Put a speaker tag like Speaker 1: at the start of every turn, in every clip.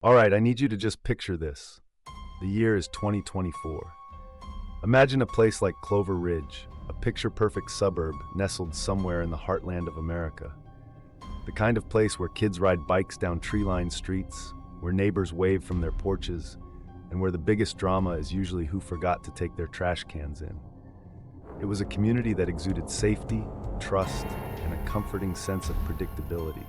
Speaker 1: All right, I need you to just picture this. The year is 2024. Imagine a place like Clover Ridge, a picture-perfect suburb nestled somewhere in the heartland of America. The kind of place where kids ride bikes down tree-lined streets, where neighbors wave from their porches, and where the biggest drama is usually who forgot to take their trash cans in. It was a community that exuded safety, trust, and a comforting sense of predictability.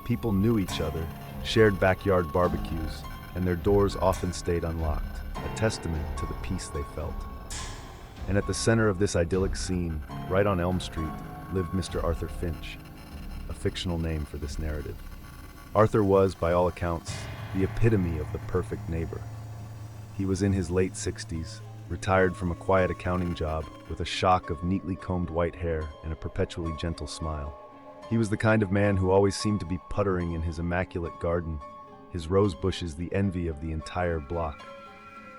Speaker 1: People knew each other, shared backyard barbecues, and their doors often stayed unlocked, a testament to the peace they felt. And at the center of this idyllic scene, right on Elm Street, lived Mr. Arthur Finch, a fictional name for this narrative. Arthur was, by all accounts, the epitome of the perfect neighbor. He was in his late 60s, retired from a quiet accounting job with a shock of neatly combed white hair and a perpetually gentle smile. He was the kind of man who always seemed to be puttering in his immaculate garden, his rose bushes the envy of the entire block.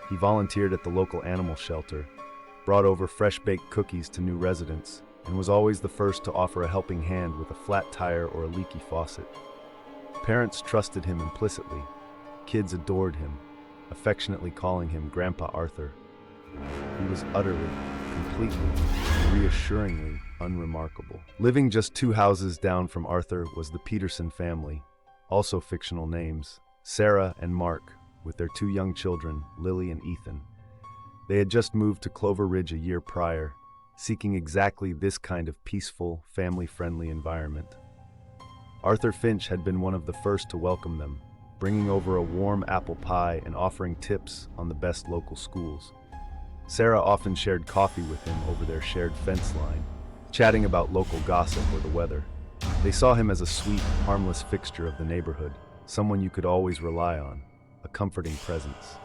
Speaker 1: He volunteered at the local animal shelter, brought over fresh-baked cookies to new residents, and was always the first to offer a helping hand with a flat tire or a leaky faucet. Parents trusted him implicitly. Kids adored him, affectionately calling him Grandpa Arthur. He was utterly, completely, reassuringly unremarkable. Living just 2 houses down from Arthur was the Peterson family, also fictional names, Sarah and Mark, with their 2 young children, Lily and Ethan. They had just moved to Clover Ridge a year prior, seeking exactly this kind of peaceful, family-friendly environment. Arthur Finch had been one of the first to welcome them, bringing over a warm apple pie and offering tips on the best local schools. Sarah often shared coffee with him over their shared fence line, chatting about local gossip or the weather. They saw him as a sweet, harmless fixture of the neighborhood, someone you could always rely on, a comforting presence.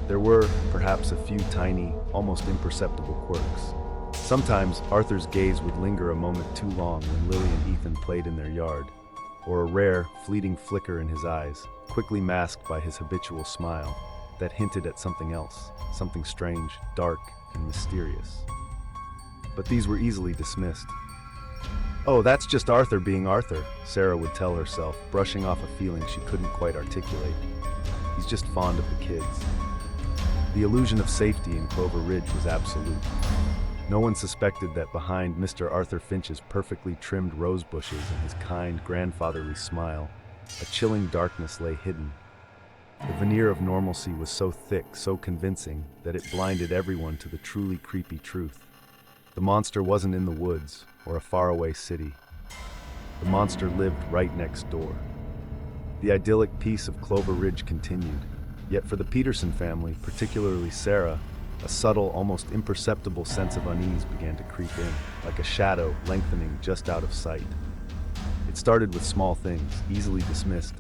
Speaker 1: There were, perhaps, a few tiny, almost imperceptible quirks. Sometimes Arthur's gaze would linger a moment too long when Lily and Ethan played in their yard, or a rare, fleeting flicker in his eyes, quickly masked by his habitual smile, that hinted at something else, something strange, dark, and mysterious. But these were easily dismissed. "Oh, that's just Arthur being Arthur," Sarah would tell herself, brushing off a feeling she couldn't quite articulate. "He's just fond of the kids." The illusion of safety in Clover Ridge was absolute. No one suspected that behind Mr. Arthur Finch's perfectly trimmed rose bushes and his kind, grandfatherly smile, a chilling darkness lay hidden. The veneer of normalcy was so thick, so convincing, that it blinded everyone to the truly creepy truth. The monster wasn't in the woods or a faraway city. The monster lived right next door. The idyllic peace of Clover Ridge continued, yet for the Peterson family, particularly Sarah, a subtle, almost imperceptible sense of unease began to creep in, like a shadow lengthening just out of sight. It started with small things, easily dismissed,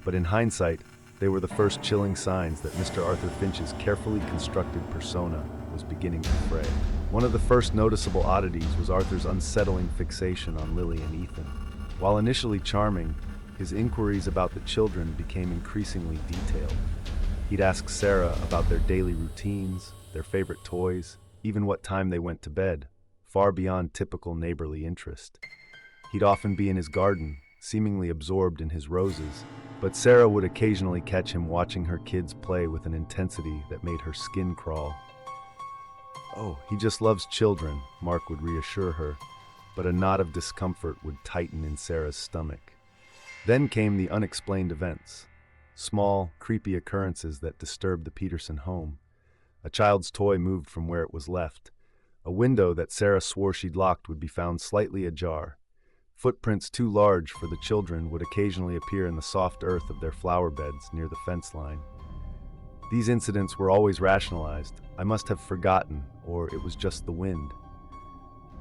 Speaker 1: but in hindsight, they were the first chilling signs that Mr. Arthur Finch's carefully constructed persona was beginning to fray. One of the first noticeable oddities was Arthur's unsettling fixation on Lily and Ethan. While initially charming, his inquiries about the children became increasingly detailed. He'd ask Sarah about their daily routines, their favorite toys, even what time they went to bed, far beyond typical neighborly interest. He'd often be in his garden, seemingly absorbed in his roses, but Sarah would occasionally catch him watching her kids play with an intensity that made her skin crawl. "Oh, he just loves children," Mark would reassure her, but a knot of discomfort would tighten in Sarah's stomach. Then came the unexplained events, small, creepy occurrences that disturbed the Peterson home. A child's toy moved from where it was left. A window that Sarah swore she'd locked would be found slightly ajar. Footprints too large for the children would occasionally appear in the soft earth of their flower beds near the fence line. These incidents were always rationalized. "I must have forgotten," or "it was just the wind."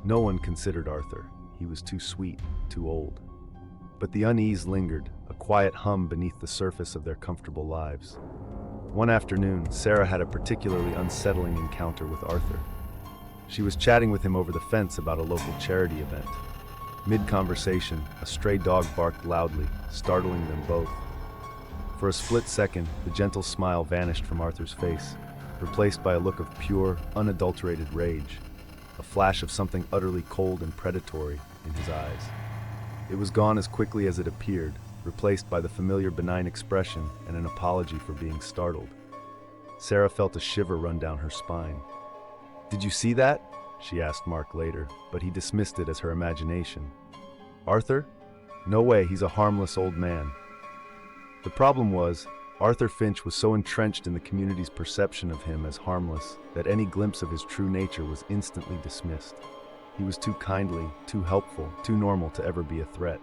Speaker 1: No one considered Arthur. He was too sweet, too old. But the unease lingered, a quiet hum beneath the surface of their comfortable lives. One afternoon, Sarah had a particularly unsettling encounter with Arthur. She was chatting with him over the fence about a local charity event. Mid-conversation, a stray dog barked loudly, startling them both. For a split second, the gentle smile vanished from Arthur's face, replaced by a look of pure, unadulterated rage, a flash of something utterly cold and predatory in his eyes. It was gone as quickly as it appeared, replaced by the familiar benign expression and an apology for being startled. Sarah felt a shiver run down her spine. "Did you see that?" she asked Mark later, but he dismissed it as her imagination. "Arthur? No way, he's a harmless old man." The problem was, Arthur Finch was so entrenched in the community's perception of him as harmless that any glimpse of his true nature was instantly dismissed. He was too kindly, too helpful, too normal to ever be a threat.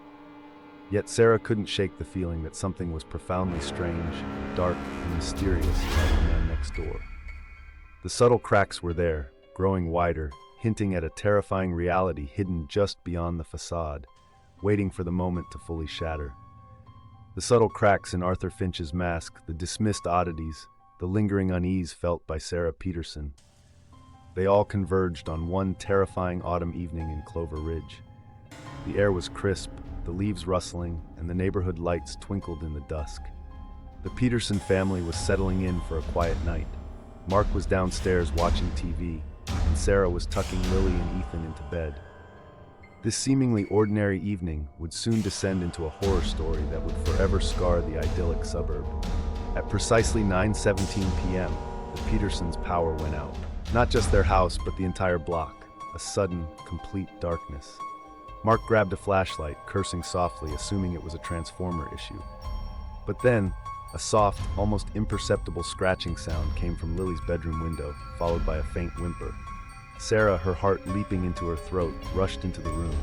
Speaker 1: Yet Sarah couldn't shake the feeling that something was profoundly strange, dark, and mysterious about the man next door. The subtle cracks were there, growing wider, hinting at a terrifying reality hidden just beyond the facade, waiting for the moment to fully shatter. The subtle cracks in Arthur Finch's mask, the dismissed oddities, the lingering unease felt by Sarah Peterson. They all converged on one terrifying autumn evening in Clover Ridge. The air was crisp, the leaves rustling, and the neighborhood lights twinkled in the dusk. The Peterson family was settling in for a quiet night. Mark was downstairs watching TV, and Sarah was tucking Lily and Ethan into bed. This seemingly ordinary evening would soon descend into a horror story that would forever scar the idyllic suburb. At precisely 9:17 p.m., the Petersons' power went out. Not just their house, but the entire block. A sudden, complete darkness. Mark grabbed a flashlight, cursing softly, assuming it was a transformer issue. But then, a soft, almost imperceptible scratching sound came from Lily's bedroom window, followed by a faint whimper. Sarah, her heart leaping into her throat, rushed into the room.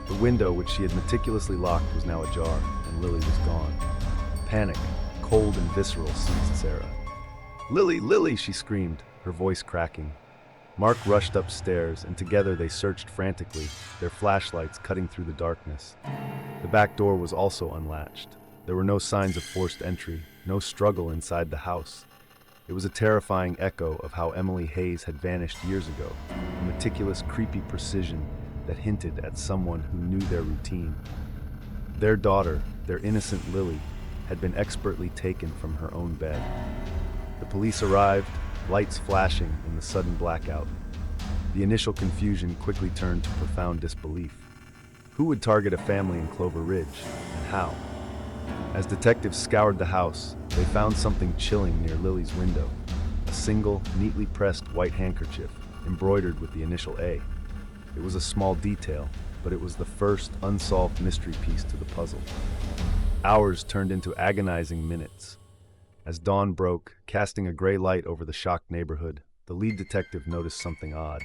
Speaker 1: The window, which she had meticulously locked, was now ajar, and Lily was gone. Panic, cold and visceral, seized Sarah. "Lily, Lily!" she screamed, her voice cracking. Mark rushed upstairs, and together they searched frantically, their flashlights cutting through the darkness. The back door was also unlatched. There were no signs of forced entry, no struggle inside the house. It was a terrifying echo of how Emily Hayes had vanished years ago, a meticulous, creepy precision that hinted at someone who knew their routine. Their daughter, their innocent Lily, had been expertly taken from her own bed. The police arrived, lights flashing in the sudden blackout. The initial confusion quickly turned to profound disbelief. Who would target a family in Clover Ridge, and how? As detectives scoured the house, they found something chilling near Lily's window, a single, neatly pressed white handkerchief, embroidered with the initial A. It was a small detail, but it was the first unsolved mystery piece to the puzzle. Hours turned into agonizing minutes. As dawn broke, casting a gray light over the shocked neighborhood, the lead detective noticed something odd.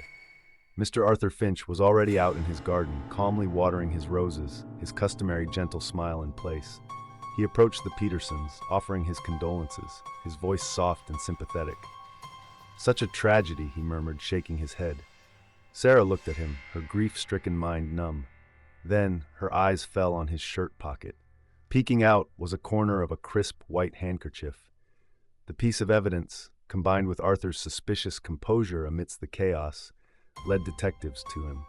Speaker 1: Mr. Arthur Finch was already out in his garden, calmly watering his roses, his customary gentle smile in place. He approached the Petersons, offering his condolences, his voice soft and sympathetic. "Such a tragedy," he murmured, shaking his head. Sarah looked at him, her grief-stricken mind numb. Then, her eyes fell on his shirt pocket. Peeking out was a corner of a crisp white handkerchief. The piece of evidence, combined with Arthur's suspicious composure amidst the chaos, led detectives to him.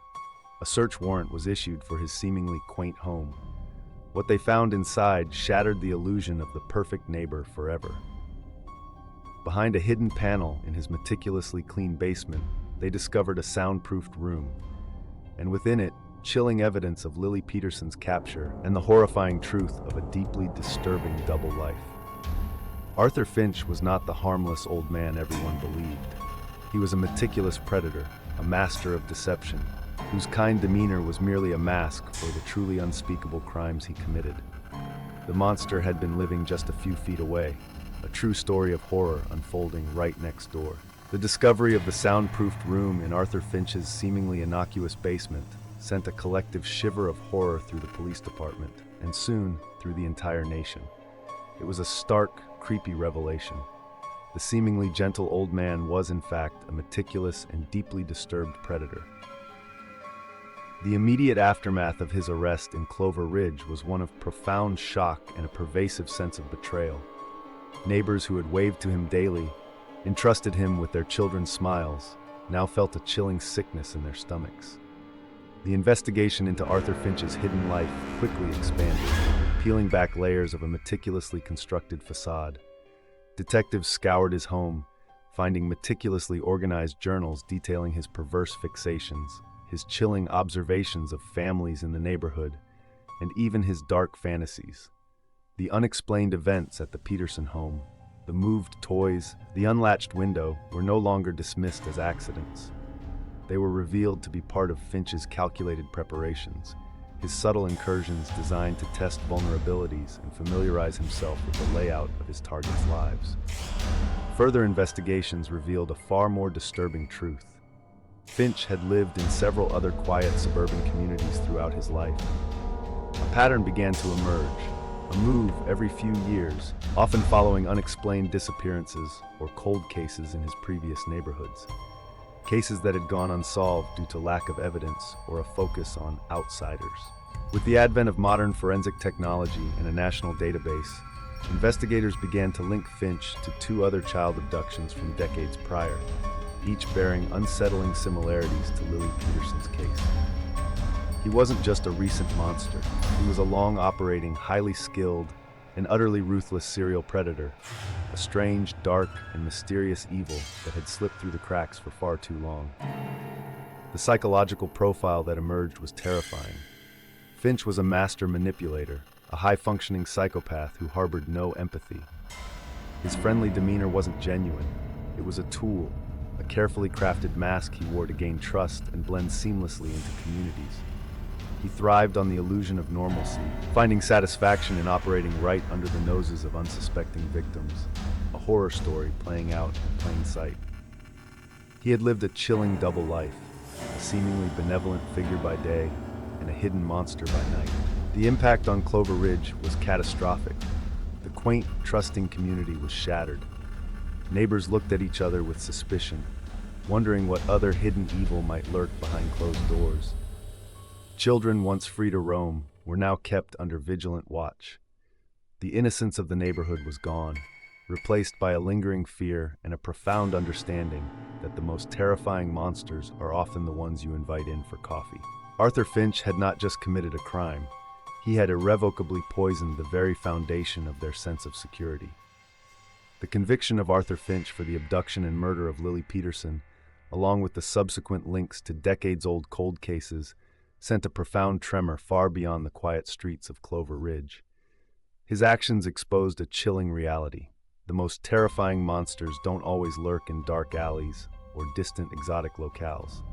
Speaker 1: A search warrant was issued for his seemingly quaint home. What they found inside shattered the illusion of the perfect neighbor forever. Behind a hidden panel in his meticulously clean basement, they discovered a soundproofed room, and within it, chilling evidence of Lily Peterson's capture and the horrifying truth of a deeply disturbing double life. Arthur Finch was not the harmless old man everyone believed. He was a meticulous predator, a master of deception, whose kind demeanor was merely a mask for the truly unspeakable crimes he committed. The monster had been living just a few feet away, a true story of horror unfolding right next door. The discovery of the soundproofed room in Arthur Finch's seemingly innocuous basement sent a collective shiver of horror through the police department, and soon through the entire nation. It was a stark, creepy revelation. The seemingly gentle old man was, in fact, a meticulous and deeply disturbed predator. The immediate aftermath of his arrest in Clover Ridge was one of profound shock and a pervasive sense of betrayal. Neighbors who had waved to him daily, entrusted him with their children's smiles, now felt a chilling sickness in their stomachs. The investigation into Arthur Finch's hidden life quickly expanded, peeling back layers of a meticulously constructed facade. Detectives scoured his home, finding meticulously organized journals detailing his perverse fixations, his chilling observations of families in the neighborhood, and even his dark fantasies. The unexplained events at the Peterson home, the moved toys, the unlatched window were no longer dismissed as accidents. They were revealed to be part of Finch's calculated preparations, his subtle incursions designed to test vulnerabilities and familiarize himself with the layout of his targets' lives. Further investigations revealed a far more disturbing truth. Finch had lived in several other quiet suburban communities throughout his life. A pattern began to emerge, a move every few years, often following unexplained disappearances or cold cases in his previous neighborhoods. Cases that had gone unsolved due to lack of evidence or a focus on outsiders. With the advent of modern forensic technology and a national database, investigators began to link Finch to two other child abductions from decades prior, each bearing unsettling similarities to Lily Peterson's case. He wasn't just a recent monster, he was a long-operating, highly skilled, and utterly ruthless serial predator, a strange, dark, and mysterious evil that had slipped through the cracks for far too long. The psychological profile that emerged was terrifying. Finch was a master manipulator, a high-functioning psychopath who harbored no empathy. His friendly demeanor wasn't genuine. It was a tool, a carefully crafted mask he wore to gain trust and blend seamlessly into communities. He thrived on the illusion of normalcy, finding satisfaction in operating right under the noses of unsuspecting victims, a horror story playing out in plain sight. He had lived a chilling double life, a seemingly benevolent figure by day and a hidden monster by night. The impact on Clover Ridge was catastrophic. The quaint, trusting community was shattered. Neighbors looked at each other with suspicion, wondering what other hidden evil might lurk behind closed doors. Children, once free to roam, were now kept under vigilant watch. The innocence of the neighborhood was gone, replaced by a lingering fear and a profound understanding that the most terrifying monsters are often the ones you invite in for coffee. Arthur Finch had not just committed a crime, he had irrevocably poisoned the very foundation of their sense of security. The conviction of Arthur Finch for the abduction and murder of Lily Peterson, along with the subsequent links to decades-old cold cases, sent a profound tremor far beyond the quiet streets of Clover Ridge. His actions exposed a chilling reality. The most terrifying monsters don't always lurk in dark alleys or distant exotic locales.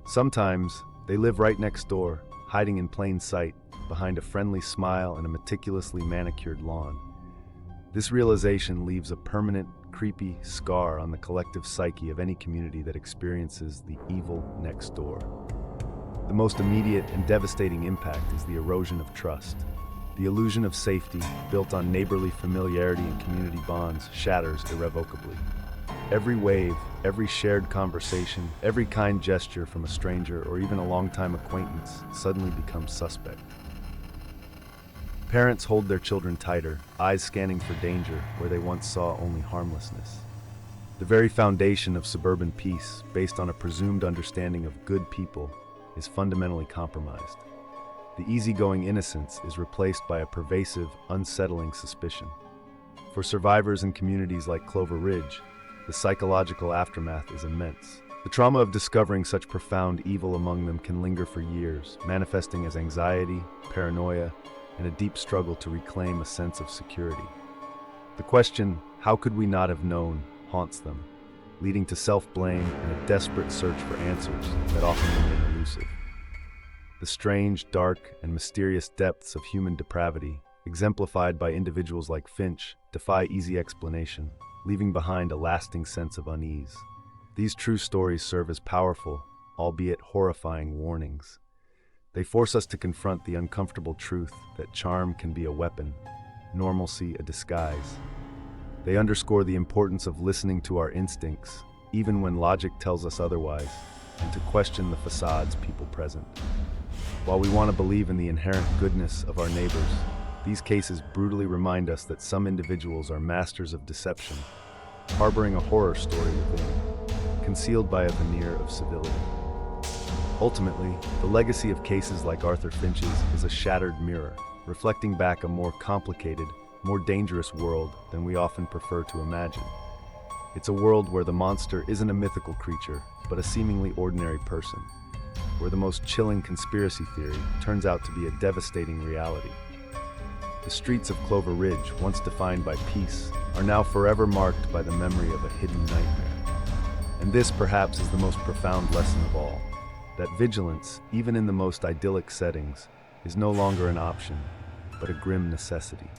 Speaker 1: Sometimes, they live right next door, hiding in plain sight, behind a friendly smile and a meticulously manicured lawn. This realization leaves a permanent, creepy scar on the collective psyche of any community that experiences the evil next door. The most immediate and devastating impact is the erosion of trust. The illusion of safety, built on neighborly familiarity and community bonds, shatters irrevocably. Every wave, every shared conversation, every kind gesture from a stranger or even a longtime acquaintance suddenly becomes suspect. Parents hold their children tighter, eyes scanning for danger where they once saw only harmlessness. The very foundation of suburban peace, based on a presumed understanding of good people, is fundamentally compromised. The easygoing innocence is replaced by a pervasive, unsettling suspicion. For survivors in communities like Clover Ridge, the psychological aftermath is immense. The trauma of discovering such profound evil among them can linger for years, manifesting as anxiety, paranoia, and a deep struggle to reclaim a sense of security. The question, "How could we not have known?" haunts them, leading to self-blame and a desperate search for answers that often remain elusive. The strange, dark, and mysterious depths of human depravity, exemplified by individuals like Finch, defy easy explanation, leaving behind a lasting sense of unease. These true stories serve as powerful, albeit horrifying, warnings. They force us to confront the uncomfortable truth that charm can be a weapon, normalcy a disguise. They underscore the importance of listening to our instincts, even when logic tells us otherwise, and to question the facades people present. While we want to believe in the inherent goodness of our neighbors, these cases brutally remind us that some individuals are masters of deception, harboring a horror story within, concealed by a veneer of civility. Ultimately, the legacy of cases like Arthur Finch's is a shattered mirror, reflecting back a more complicated, more dangerous world than we often prefer to imagine. It's a world where the monster isn't a mythical creature, but a seemingly ordinary person, where the most chilling conspiracy theory turns out to be a devastating reality. The streets of Clover Ridge, once defined by peace, are now forever marked by the memory of a hidden nightmare. And this, perhaps, is the most profound lesson of all, that vigilance, even in the most idyllic settings, is no longer an option, but a grim necessity.